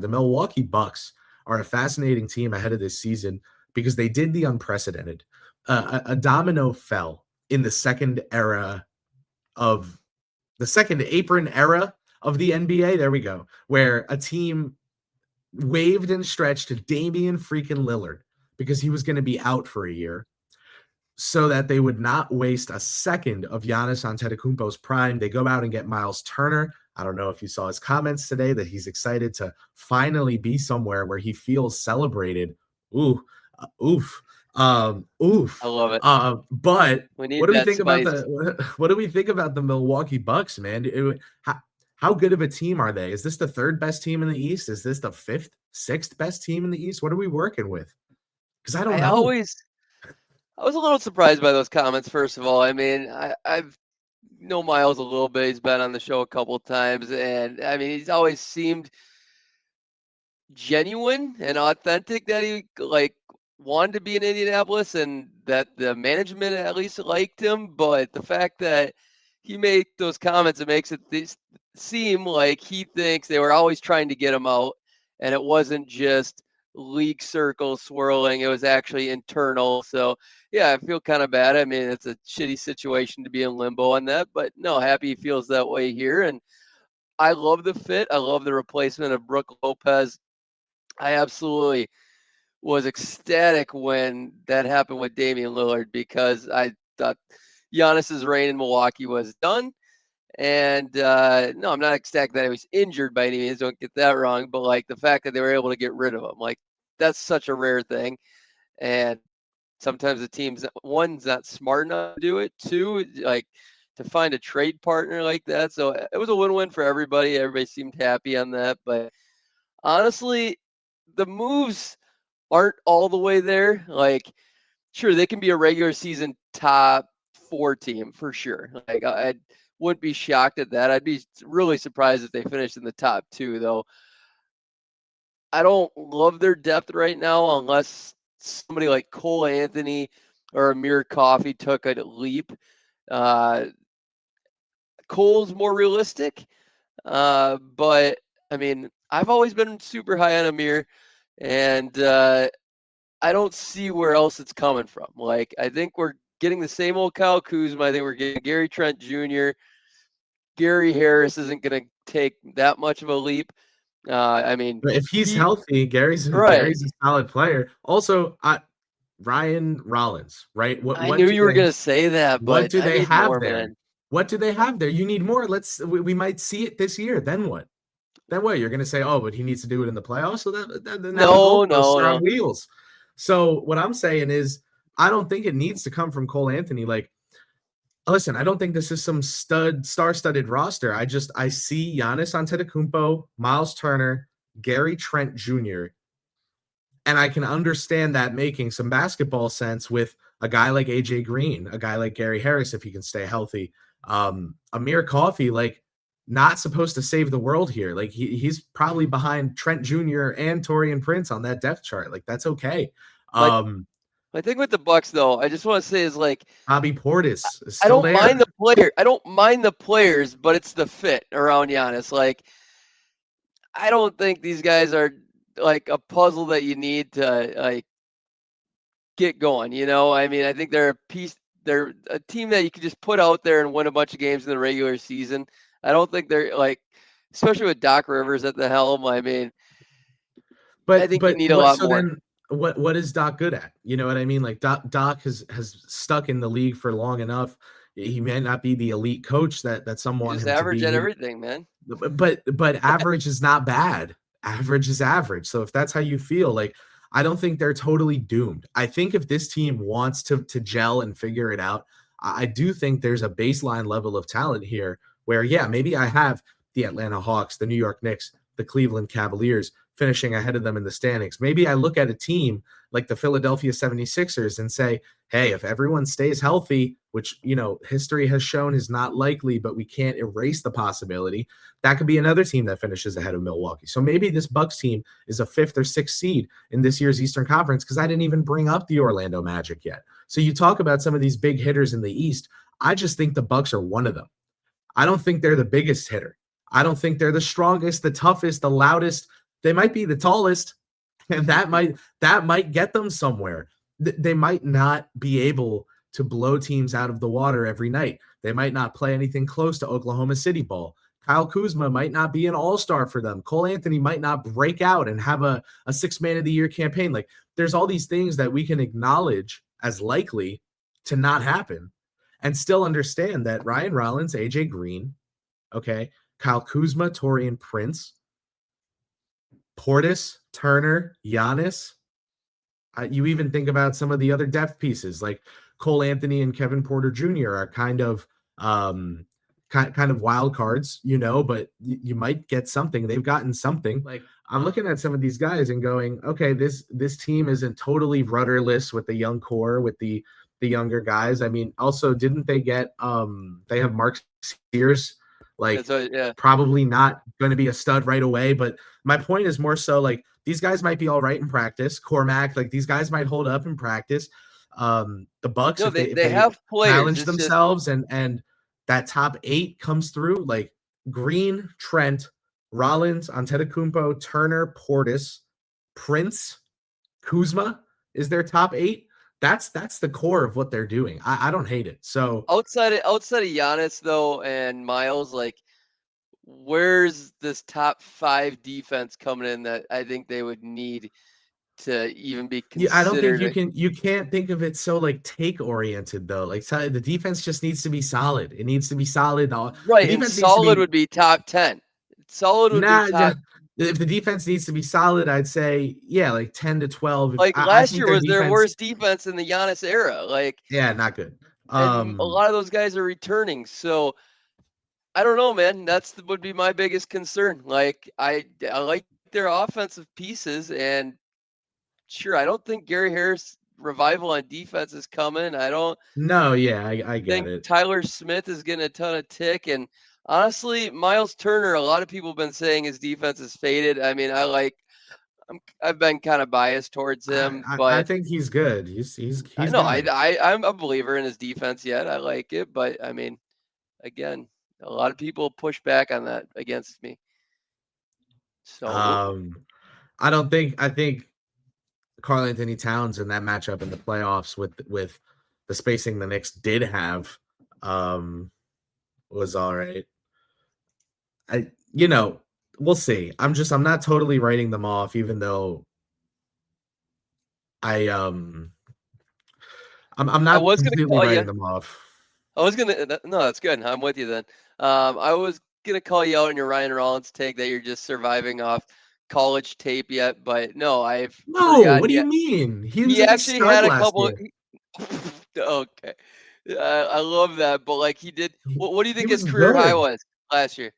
The Milwaukee Bucks are a fascinating team ahead of this season because they did the unprecedented. A domino fell in the second apron era of the NBA. There we go, where a team waved and stretched to Damian freaking Lillard because he was going to be out for a year, so that they would not waste a second of Giannis Antetokounmpo's prime. They go out and get Miles Turner. I don't know if you saw his comments today that he's excited to finally be somewhere where he feels celebrated. Oof. Oof. I love it. But we need what do we that think spice. about the Milwaukee Bucks, man? How good of a team are they? Is this the third best team in the East? Is this the fifth, sixth best team in the East? What are we working with? Because I don't know. I was a little surprised by those comments, first of all. I mean, I've known Miles a little bit. He's been on the show a couple of times, and I mean, he's always seemed genuine and authentic that he wanted to be in Indianapolis and that the management at least liked him. But the fact that he made those comments, it makes it seem like he thinks they were always trying to get him out, and it wasn't just league circles swirling. It was actually internal. So yeah, I feel kind of bad. I mean, it's a shitty situation to be in limbo on that, but no, happy he feels that way here. And I love the fit. I love the replacement of Brook Lopez. I absolutely was ecstatic when that happened with Damian Lillard because I thought Giannis's reign in Milwaukee was done. And no, I'm not ecstatic that he was injured by any means. Don't get that wrong. But like the fact that they were able to get rid of him, like that's such a rare thing. And sometimes the team's one's not smart enough to do it. Two, like to find a trade partner like that. So it was a win-win for everybody. Everybody seemed happy on that. But honestly, the moves aren't all the way there. Like, sure, they can be a regular season top 4 team for sure. Like I wouldn't be shocked at that. I'd be really surprised if they finished in the top 2, though. I don't love their depth right now unless somebody like Cole Anthony or Amir Coffey took a leap. Cole's more realistic, but I mean, I've always been super high on Amir, and I don't see where else it's coming from. Like, I think we're getting the same old Kyle Kuzma. I think we're getting Gary Trent Jr. Gary Harris isn't going to take that much of a leap. I mean, if he's healthy, Gary's a solid player. Also, Ryan Rollins, right? I knew you were going to say that, but what do they have there? Man. What do they have there? You need more. We might see it this year. Then what? Then what? You're going to say, oh, but he needs to do it in the playoffs. So no. On wheels. So what I'm saying is, I don't think it needs to come from Cole Anthony. Like, listen, I don't think this is some star-studded roster. I see Giannis Antetokounmpo, Miles Turner, Gary Trent Jr., and I can understand that making some basketball sense with a guy like AJ Green, a guy like Gary Harris, if he can stay healthy. Amir Coffey, like, not supposed to save the world here. Like, he's probably behind Trent Jr. and Taurean Prince on that depth chart. Like, that's okay. My thing with the Bucks, though, I just want to say is like Bobby Portis is still I don't there. mind the player. I don't mind the players, but it's the fit around Giannis. Like, I don't think these guys are like a puzzle that you need to like get going. You know, I mean, I think they're a piece. They're a team that you can just put out there and win a bunch of games in the regular season. I don't think they're like, especially with Doc Rivers at the helm. I mean, I think you need a lot more. Then, what is Doc good at? You know what I mean? Like Doc has stuck in the league for long enough. He may not be the elite coach that some want him to be. Average at everything, man. But average is not bad. Average is average. So if that's how you feel, like, I don't think they're totally doomed. I think if this team wants to gel and figure it out, I do think there's a baseline level of talent here where, yeah, maybe I have the Atlanta Hawks, the New York Knicks, the Cleveland Cavaliers finishing ahead of them in the standings. Maybe I look at a team like the Philadelphia 76ers and say, hey, if everyone stays healthy, which, you know, history has shown is not likely, but we can't erase the possibility, that could be another team that finishes ahead of Milwaukee. So maybe this Bucks team is a 5th or 6th seed in this year's Eastern Conference, because I didn't even bring up the Orlando Magic yet. So you talk about some of these big hitters in the East. I just think the Bucks are one of them. I don't think they're the biggest hitter. I don't think they're the strongest, the toughest, the loudest. They might be the tallest, and that might get them somewhere. They might not be able to blow teams out of the water every night. They might not play anything close to Oklahoma City ball. Kyle Kuzma might not be an all-star for them. Cole Anthony might not break out and have a six-man of the year campaign. Like, there's all these things that we can acknowledge as likely to not happen and still understand that Ryan Rollins, AJ Green, okay, Kyle Kuzma, Taurean Prince, Portis, Turner, Giannis. You even think about some of the other depth pieces like Cole Anthony and Kevin Porter Jr. are kind of wild cards, but you might get something. They've gotten something. Like, I'm looking at some of these guys and going, okay, this team isn't totally rudderless with the young core, with the younger guys. I mean, also, didn't they get they have Mark Sears, like, probably not going to be a stud right away, but my point is more so like these guys might be all right in practice. Cormac, like, these guys might hold up in practice. The Bucks, if they have players challenge themselves and that top 8 comes through, like Green, Trent, Rollins, Antetokounmpo, Turner, Portis, Prince, Kuzma is their top 8. That's the core of what they're doing. I don't hate it. So outside of Giannis though and Miles, like, where's this top 5 defense coming in that I think they would need to even be considered? I don't think you can't think of it so like take oriented though. Like, the defense just needs to be solid. It needs to be solid. Right, and solid would be top 10. Solid would be top. If the defense needs to be solid, I'd say like 10 to 12. Like, last year was their worst defense in the Giannis era. Like, yeah, not good. And a lot of those guys are returning, so I don't know, man. Would be my biggest concern. Like, I like their offensive pieces, and sure, I don't think Gary Harris revival on defense is coming. I don't. No, yeah, I get think it. Tyler Smith is getting a ton of tick, and honestly, Miles Turner. A lot of people have been saying his defense is faded. I mean, I've been kind of biased towards him, but I think he's good. He's no, I'm a believer in his defense yet. I like it, but I mean, again, a lot of people push back on that against me. So I think Karl Anthony Towns in that matchup in the playoffs with the spacing the Knicks did have was all right. We'll see. I'm not totally writing them off, even though I'm not completely writing them off. No, that's good. I'm with you then. I was gonna call you out on your Ryan Rollins take that you're just surviving off college tape yet, but no, what do you mean? He actually had a couple. Okay, I love that, but like he did. What do you think his career high was last year?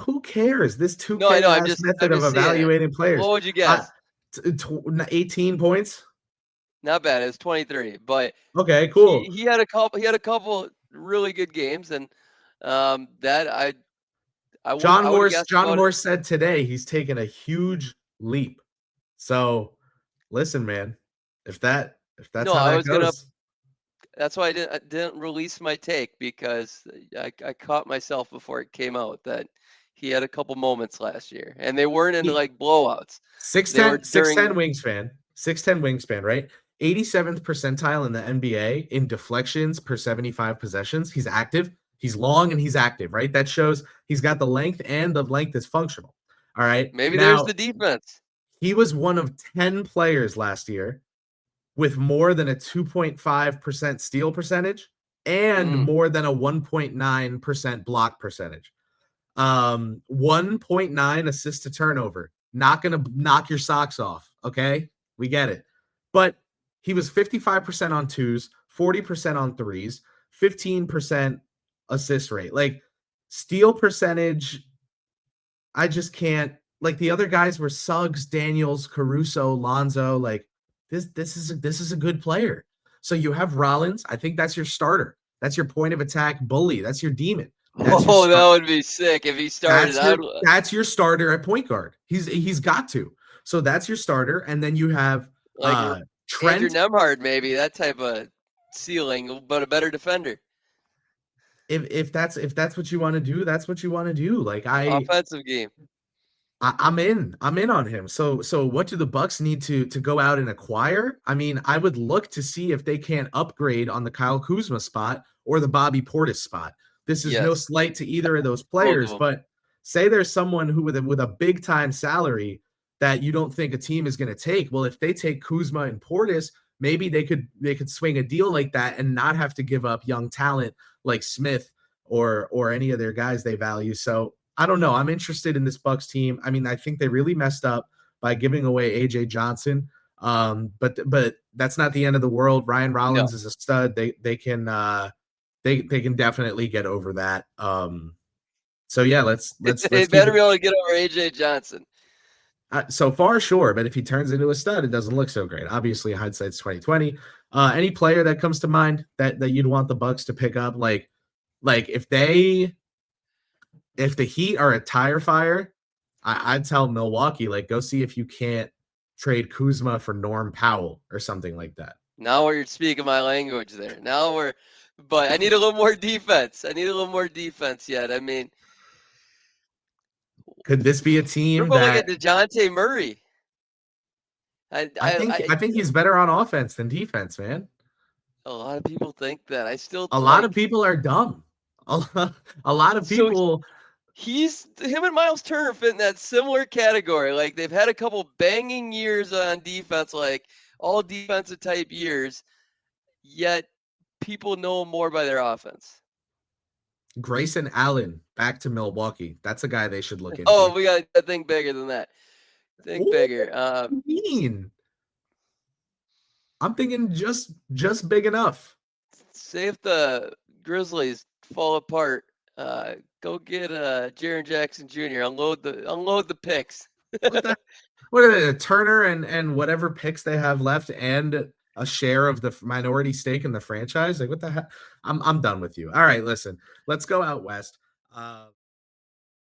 Who cares? This 2K method of evaluating players. What would you guess? 18 points. Not bad. It was 23, but okay, cool. He had a couple really good games, and that John Morse said today he's taken a huge leap. So listen, man, if that's how that goes. That's why I didn't release my take, because I caught myself before it came out that he had a couple moments last year, and they weren't in like blowouts. 6'10" wingspan. 6'10" wingspan, right? 87th percentile in the NBA in deflections per 75 possessions. He's active. He's long and he's active, right? That shows he's got the length, and the length is functional. All right. Maybe there's the defense. He was one of 10 players last year with more than a 2.5% steal percentage and more than a 1.9% block percentage. 1.9 assist to turnover. Not going to knock your socks off. Okay. We get it. But he was 55% on twos, 40% on threes, 15% assist rate. Like, steal percentage, I just can't. Like, the other guys were Suggs, Daniels, Caruso, Lonzo. Like, this is a good player. So you have Rollins. I think that's your starter. That's your point of attack bully. That's your demon. That would be sick if he started. That's your starter at point guard. He's got to. So that's your starter, and then you have like Trent, Andrew Nembhard, maybe that type of ceiling, but a better defender. If that's what you want to do, that's what you want to do. Like, offensive game. I'm in. I'm in on him. So what do the Bucks need to go out and acquire? I mean, I would look to see if they can't upgrade on the Kyle Kuzma spot or the Bobby Portis spot. This is no Yes, slight to either of those both of players, them. but say there's someone who with a big time salary that you don't think a team is going to take. Well, if they take Kuzma and Portis, maybe they could swing a deal like that and not have to give up young talent like Smith or any of their guys they value. So I don't know. I'm interested in this Bucks team. I mean, I think they really messed up by giving away AJ Johnson. But that's not the end of the world. Ryan No, Rollins is a stud. They can definitely get over that. So yeah, let's they keep better it. be able to get over AJ Johnson. So far, sure, but if he turns into a stud, it doesn't look so great. Obviously, hindsight's 2020. Any player that comes to mind that you'd want the Bucks to pick up, like if the Heat are a tire fire, I'd tell Milwaukee, like, go see if you can't trade Kuzma for Norm Powell or something like that. Now you're speaking my language there. But I need a little more defense. I need a little more defense yet. I mean, Could this be a what team about like a that DeJounte Murray? I, I I, think I, I think he's better on offense than defense, man. a lot of people think that. I still A lot of like. people are dumb. A lot of So people he's him and Miles Turner fit in that similar category. Like they've had a couple banging years on defense, like all defensive type years, yet people know more by their offense. Grayson Allen back to Milwaukee. That's a guy they should look Oh, into. we got to think bigger than that. Think What bigger. do you mean? I'm thinking just big enough. Say if the Grizzlies fall apart, go get Jaren Jackson Jr. Unload the picks. What the what are they, Turner and whatever picks they have left and a share of the minority stake in the franchise? Like what the heck? I'm done with you. All right, listen. Let's go out west.